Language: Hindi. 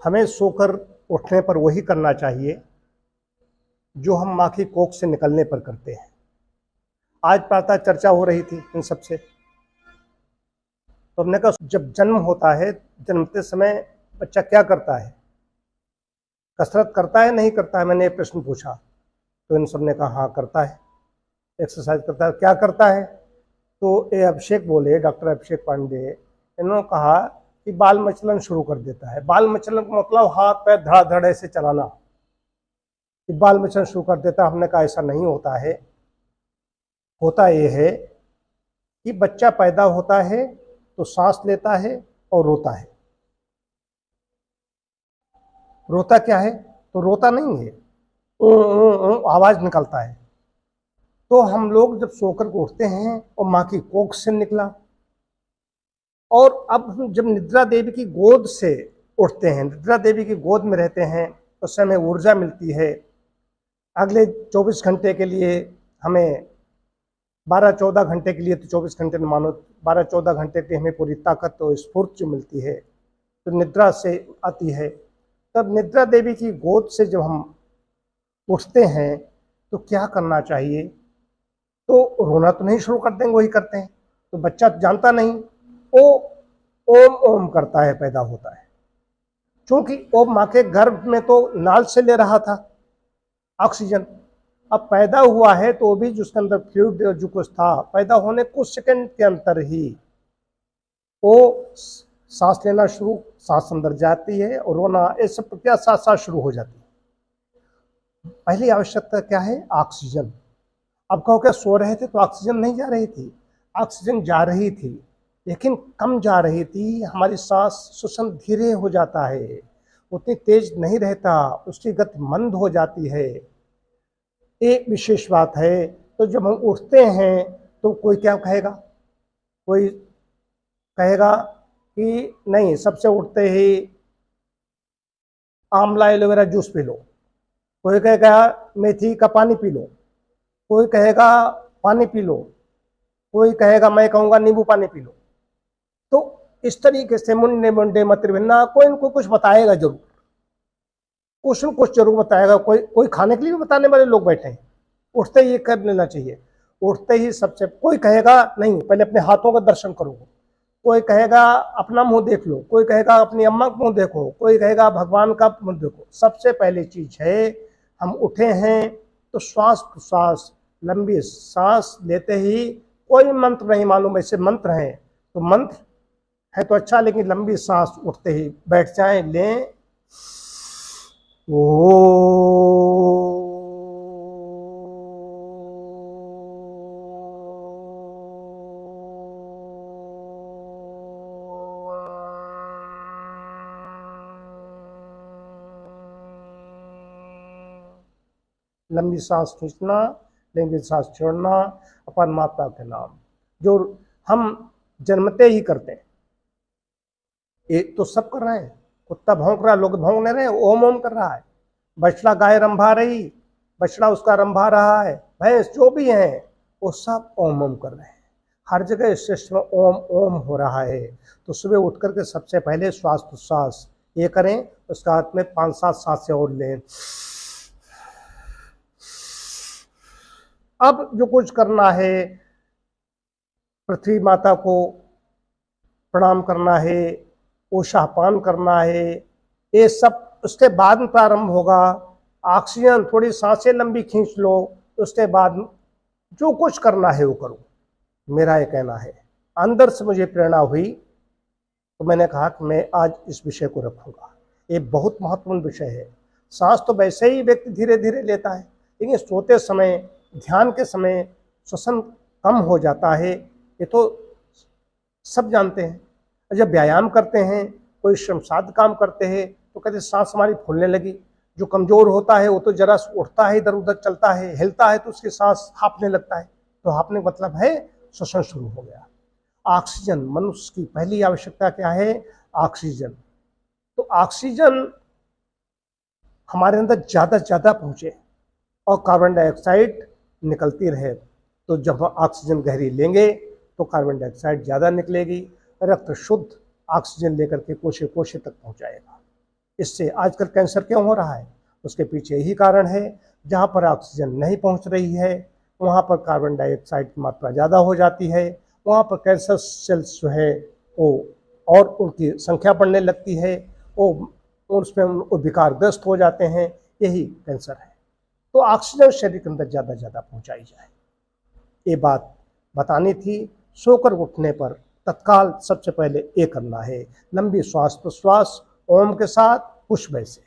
हमें सोकर उठने पर वही करना चाहिए जो हम माँ की कोख से निकलने पर करते हैं। आज प्रातः चर्चा हो रही थी इन सबसे, तो हमने कहा जब जन्म होता है, जन्मते समय बच्चा क्या करता है? कसरत करता है नहीं करता है? मैंने ये प्रश्न पूछा तो इन सब ने कहा हाँ करता है, एक्सरसाइज करता है। क्या करता है? तो ये अभिषेक बोले, डॉक्टर अभिषेक पांडे, इन्होंने कहा कि बाल मचलन शुरू कर देता है। बाल मचलन का मतलब हाथ पैर धड़ाधड़ ऐसे चलाना, कि बाल मचलन शुरू कर देता है। हमने कहा ऐसा नहीं होता है। होता ये है कि बच्चा पैदा होता है तो सांस लेता है और रोता है। रोता क्या है? तो रोता नहीं है, आवाज निकलता है। तो हम लोग जब सोकर उठते हैं और माँ की कोख से निकला, और अब हम जब निद्रा देवी की गोद से उठते हैं, निद्रा देवी की गोद में रहते हैं, तो उससे हमें ऊर्जा मिलती है। अगले 24 घंटे के लिए हमें 12-14 घंटे के लिए, तो 24 घंटे न मानो, 12-14 घंटे की हमें पूरी ताकत और स्फूर्ति जो मिलती है तो निद्रा से आती है। तब निद्रा देवी की गोद से जब हम उठते हैं तो क्या करना चाहिए? तो रोना तो नहीं शुरू कर देंगे, वही करते हैं। तो बच्चा जानता नहीं, ओ ओम ओम करता है, पैदा होता है। क्योंकि वो माँ के गर्भ में तो नाल से ले रहा था ऑक्सीजन, अब पैदा हुआ है तो भी जो उसके अंदर फ्लूइड जो कुछ था, पैदा होने कुछ सेकंड के अंतर ही वो सांस लेना शुरू, सांस अंदर जाती है और रोना, ये सब प्रक्रिया साथ साथ शुरू हो जाती है। पहली आवश्यकता क्या है? ऑक्सीजन। अब कहो क्या सो रहे थे तो ऑक्सीजन नहीं जा रही थी? ऑक्सीजन जा रही थी, लेकिन कम जा रही थी। हमारी सांस श्वसन धीरे हो जाता है, उतनी तेज नहीं रहता, उसकी गति मंद हो जाती है। एक विशेष बात है। तो जब हम उठते हैं तो कोई क्या कहेगा? कोई कहेगा कि नहीं, सबसे उठते ही आंवला एलोवेरा जूस पी लो, कोई कहेगा मेथी का पानी पी लो, कोई कहेगा पानी पी लो, कोई कहेगा, मैं कहूँगा नींबू पानी पी लो। तो इस तरीके से मुंडे मुंडे मतरिभिन्ना, कोई इनको कुछ बताएगा जरूर, कुछ न कुछ जरूर बताएगा। कोई खाने के लिए भी बताने वाले लोग बैठे हैं। उठते ही कर लेना चाहिए। उठते ही सबसे कोई कहेगा नहीं, पहले अपने हाथों का दर्शन करो, कोई कहेगा अपना मुंह देख लो, कोई कहेगा अपनी अम्मा का मुंह देखो, कोई कहेगा भगवान का मुंह देखो। सबसे पहली चीज है, हम उठे हैं तो श्वास प्रश्वास, लंबी सांस लेते ही, कोई मंत्र नहीं मालूम, ऐसे मंत्र हैं तो मंत्र है तो अच्छा, लेकिन लंबी सांस उठते ही बैठ जाएं, लें। ओ लंबी सांस खींचना, लंबी सांस छोड़ना, परमात्मा के नाम जो हम जन्मते ही करते हैं। ये तो सब कर रहे हैं। कुत्ता भौंक रहा है, लोग भौंक नहीं रहे, ओम ओम कर रहा है। बछड़ा गाय रंभा रही, बछड़ा उसका रंभा रहा है, भैंस जो भी है वो सब ओम ओम कर रहे हैं। हर जगह इस सिस्टम में ओम ओम हो रहा है। तो सुबह उठ करके सबसे पहले श्वास प्रश्वास ये करें, उसका हाथ में 5-7 सांसें और लें। अब जो कुछ करना है, पृथ्वी माता को प्रणाम करना है, ऊषापान करना है, ये सब उसके बाद में प्रारंभ होगा। ऑक्सीजन, थोड़ी सांसें लंबी खींच लो, उसके बाद जो कुछ करना है वो करो। मेरा ये कहना है, अंदर से मुझे प्रेरणा हुई तो मैंने कहा कि मैं आज इस विषय को रखूंगा। ये बहुत महत्वपूर्ण विषय है। सांस तो वैसे ही व्यक्ति धीरे धीरे लेता है, लेकिन सोते समय, ध्यान के समय श्वसन कम हो जाता है, ये तो सब जानते हैं। जब व्यायाम करते हैं, कोई श्रम साध्य काम करते हैं तो कहते सांस हमारी फूलने लगी। जो कमजोर होता है वो तो जरा उठता है, इधर उधर चलता है, हिलता है तो उसकी सांस हाँफने लगता है। तो हाँफने का मतलब है श्वसन शुरू हो गया। ऑक्सीजन, मनुष्य की पहली आवश्यकता क्या है? ऑक्सीजन। तो ऑक्सीजन हमारे अंदर ज़्यादा से ज़्यादा पहुँचे और कार्बन डाइऑक्साइड निकलती रहे। तो जब हम ऑक्सीजन गहरी लेंगे तो कार्बन डाइऑक्साइड ज़्यादा निकलेगी, रक्त शुद्ध ऑक्सीजन लेकर के कोशे कोशे तक पहुँचाएगा। इससे आजकल कैंसर क्यों हो रहा है? उसके पीछे यही कारण है, जहाँ पर ऑक्सीजन नहीं पहुँच रही है वहाँ पर कार्बन डाइऑक्साइड की मात्रा ज़्यादा हो जाती है, वहाँ पर कैंसर सेल्स जो है वो और उनकी संख्या बढ़ने लगती है, वो उसमें वो विकारग्रस्त हो जाते हैं। यही कैंसर है। तो ऑक्सीजन शरीर के अंदर ज़्यादा पहुँचाई जाए, ये बात बतानी थी। सोकर उठने पर तत्काल सबसे पहले ये करना है, लंबी श्वास प्रश्वास ओम के साथ पुष्प से।